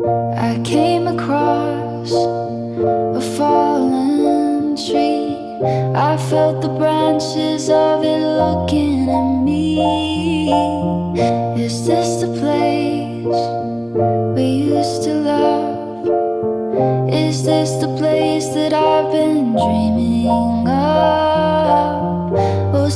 I came across a fallen tree. I felt the branches of it looking at me. Is this the place we used to love? Is this the place that I've been dreaming of? Oh,